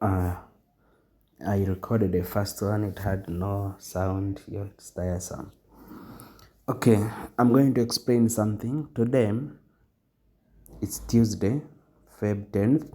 Uh, I recorded the first one, it had no sound, it's tiresome. Okay, I'm going to explain something. Today, it's Tuesday, Feb 10th.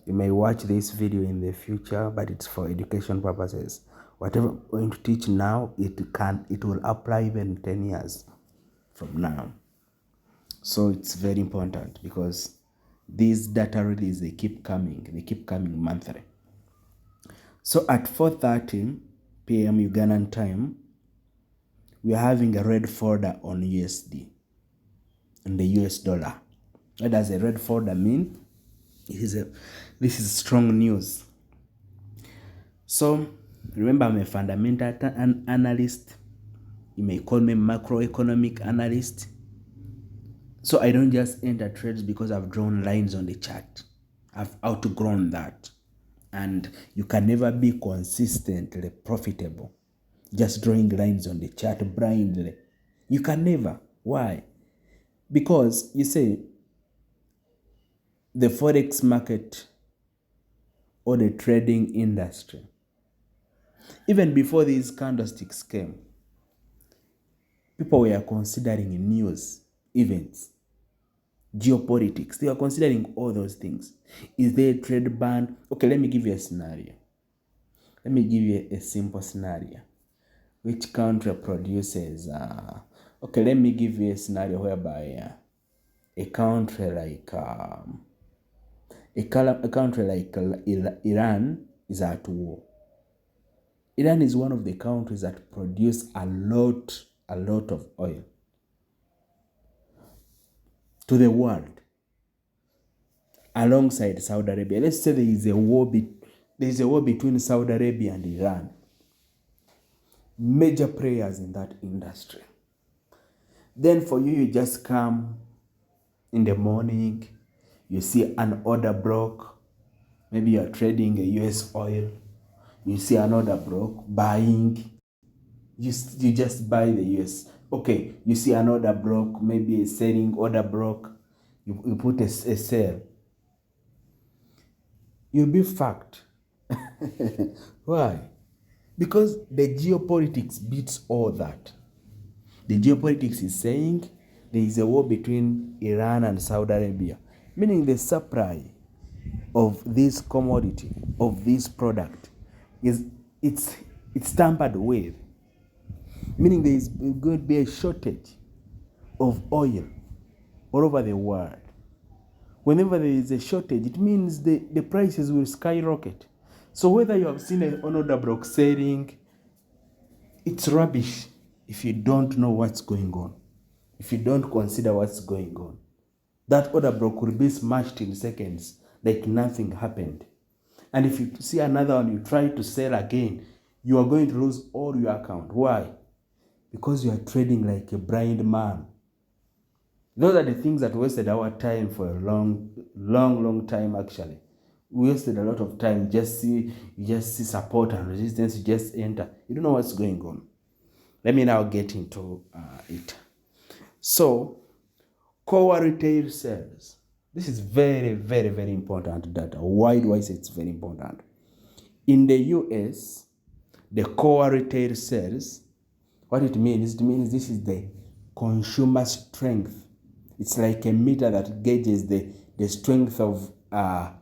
You may watch this video in the future, but it's for education purposes. Whatever I'm going to teach now, it will apply even 10 years from now. So it's very important because these data releases, they keep coming monthly. So at 4:30 p.m. Ugandan time, we are having a red folder on USD, on the US dollar. What does a red folder mean? This is strong news. So remember, I'm a fundamental analyst. You may call me macroeconomic analyst. So I don't just enter trades because I've drawn lines on the chart. I've outgrown that. And you can never be consistently profitable just drawing lines on the chart blindly. You can never. Why? Because you say the forex market or the trading industry, even before these candlesticks came, people were considering news, events, geopolitics. They were considering all those things. Is there a trade ban? Okay, let me give you a scenario. Let me give you a simple scenario. Which country produces, okay, let me give you a scenario whereby a country like Iran is at war. Iran is one of the countries that produce a lot of oil to the world, alongside Saudi Arabia. Let's say there is a war between Saudi Arabia and Iran. Major players in that industry. Then for you just come in the morning, you see an order block. Maybe you're trading a US oil. You see an order block buying. You just buy the US. Okay, you see an order block, maybe a selling order block. You put a sell. You'll be fucked. Why? Because the geopolitics beats all that. The geopolitics is saying there is a war between Iran and Saudi Arabia, meaning the supply of this commodity, of this product, it's tampered with, meaning there is going to be a shortage of oil all over the world. Whenever there is a shortage, it means the prices will skyrocket. So whether you have seen an order block selling, it's rubbish if you don't know what's going on, if you don't consider what's going on. That order block will be smashed in seconds, like nothing happened. And if you see another one, you try to sell again, you are going to lose all your account. Why? Because you are trading like a blind man. Those are the things that wasted our time for a long time, actually. We wasted a lot of time. You just see support and resistance, you just enter. You don't know what's going on. Let me now get into it. So, core retail sales. This is very important data. Why do I say it's very important? In the US, the core retail sales, what it means this is the consumer strength. It's like a meter that gauges the strength of the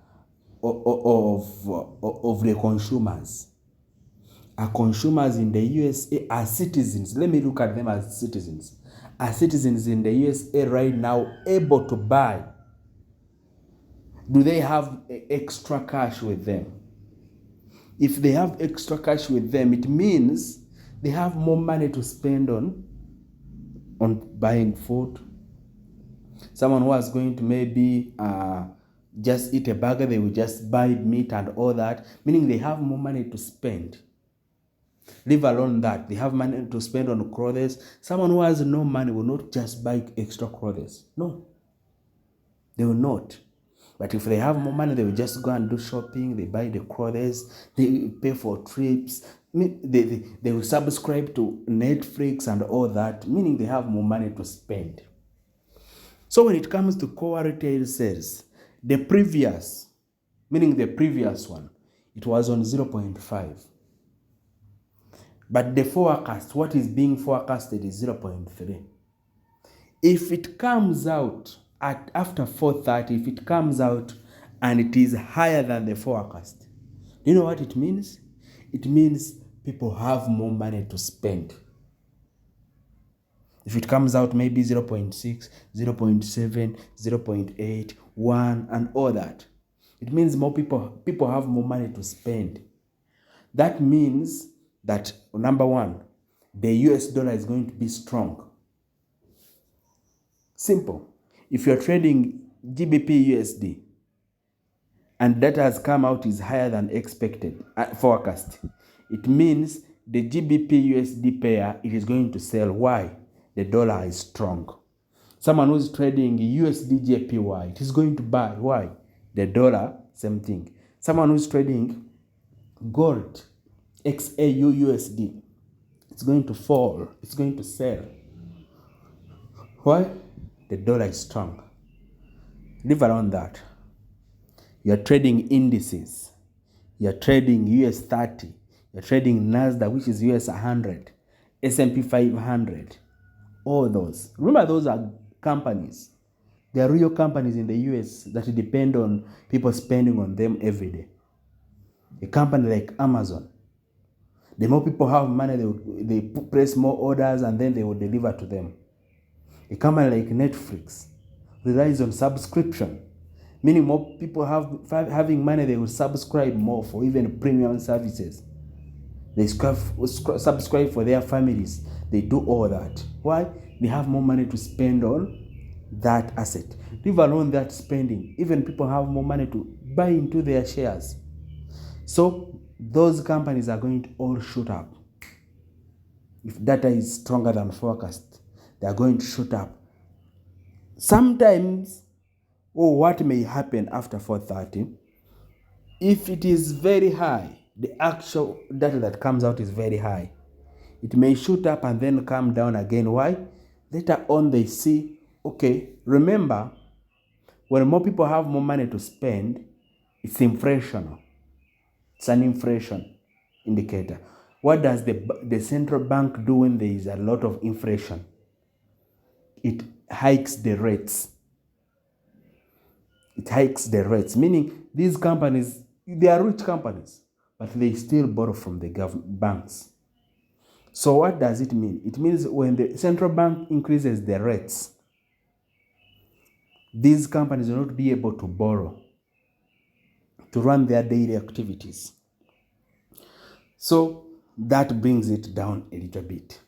consumers. Consumers in the USA are citizens. Let me look at them as citizens. Are citizens in the USA right now able to buy? Do they have extra cash with them? If they have extra cash with them, it means they have more money to spend on buying food. Someone who is going to maybe just eat a burger, they will just buy meat and all that, meaning they have more money to spend. Leave alone that, they have money to spend on clothes. Someone who has no money will not just buy extra clothes. No, they will not. But if they have more money, they will just go and do shopping. They buy the clothes, they pay for trips, they will subscribe to Netflix and all that, meaning they have more money to spend. So when it comes to core retail sales, the previous meaning the previous one, it was on 0.5. But the forecast, what is being forecasted is 0.3. If it comes out after 4:30, if it comes out and it is higher than the forecast, do you know what it means? It means people have more money to spend. If it comes out maybe 0.6, 0.7, 0.8, 1, and all that, it means more people have more money to spend. That means that, number one, the US dollar is going to be strong. Simple. If you're trading GBP USD and data has come out is higher than expected forecast, it means the GBP USD pair, it is going to sell. Why? The dollar is strong. Someone who's trading USD JPY, it is going to buy. Why? The dollar, same thing. Someone who's trading gold XAU USD, it's going to fall. It's going to sell. Why? The dollar is strong. Leave around that. You're trading indices. You're trading US 30. You're trading NASDAQ, which is US 100, S&P 500. All those. Remember, those are companies. They are real companies in the US that depend on people spending on them every day. A company like Amazon, the more people have money, they place more orders and then they will deliver to them. A company like Netflix relies on subscription, meaning more people having money, they will subscribe more for even premium services. They subscribe for their families. They do all that. Why? They have more money to spend on that asset. Leave alone that spending. Even people have more money to buy into their shares. So those companies are going to all shoot up. If data is stronger than forecast, they are going to shoot up. Sometimes, what may happen after 4:30, if it is very high, the actual data that comes out is very high, it may shoot up and then come down again. Why? Later on they see, okay, remember, when more people have more money to spend, it's inflationary. It's an inflation indicator. What does the central bank do when there is a lot of inflation? It hikes the rates. It hikes the rates, meaning these companies, they are rich companies, but they still borrow from the banks. So what does it mean? It means when the central bank increases the rates, these companies will not be able to borrow to run their daily activities. So that brings it down a little bit.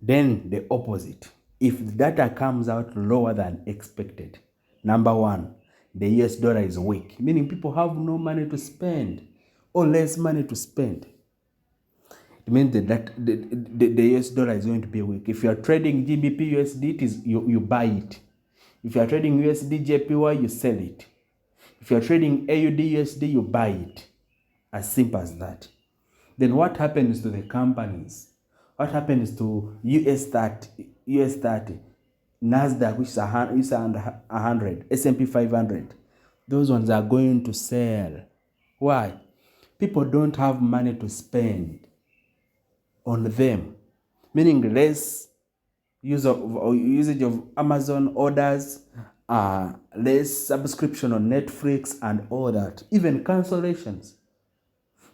Then the opposite. If the data comes out lower than expected, number one, the US dollar is weak, meaning people have no money to spend or less money to spend. It means that the US dollar is going to be weak. If you are trading GBP USD, you buy it. If you are trading USD JPY, you sell it. If you are trading AUD USD, you buy it. As simple as that. Then what happens to the companies? What happens to US 30, NASDAQ, which is 100, S&P 500? Those ones are going to sell. Why? People don't have money to spend on them, meaning less usage of Amazon orders, less subscription on Netflix and all that, even cancellations,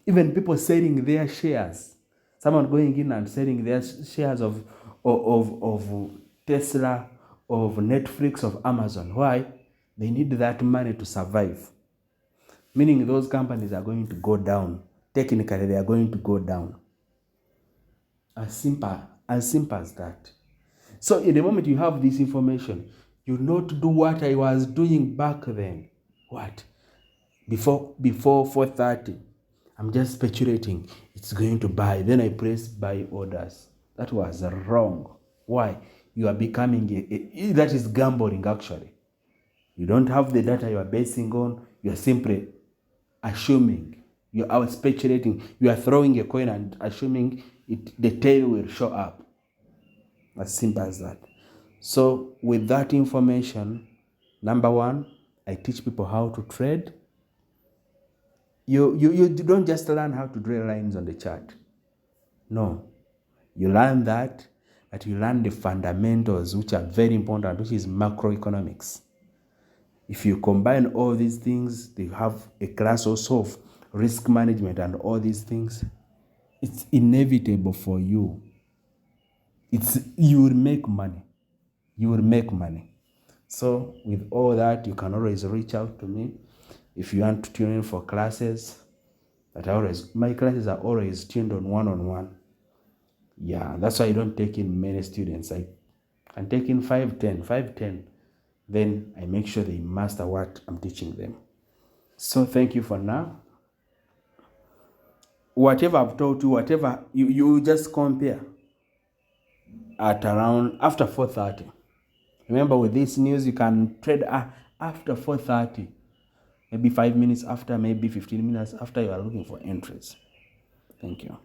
even people selling their shares. Someone going in and selling their shares of Tesla, of Netflix, of Amazon. Why? They need that money to survive. Meaning those companies are going to go down. Technically, they are going to go down. As simple as that. So in the moment you have this information, you not do what I was doing back then. What? Before 4:30. I'm just speculating. It's going to buy. Then I press buy orders. That was wrong. Why? You are becoming that is gambling actually. You don't have the data you are basing on. You are simply assuming. You are speculating. You are throwing a coin and assuming the tail will show up. As simple as that. So with that information, number one, I teach people how to trade. You don't just learn how to draw lines on the chart. No, you learn that you learn the fundamentals, which are very important, which is macroeconomics. If you combine all these things, they have a class also of risk management and all these things, it's inevitable for you. You will make money. You will make money. So with all that, you can always reach out to me if you want to tune in for classes. My classes are always tuned on one-on-one. Yeah, that's why I don't take in many students. I can take in 5, 10. Then I make sure they master what I'm teaching them. So thank you for now. Whatever I've taught you, whatever you just compare at around after 4:30. Remember, with this news, you can trade after 4:30, maybe 5 minutes after, maybe 15 minutes after you are looking for entries. Thank you.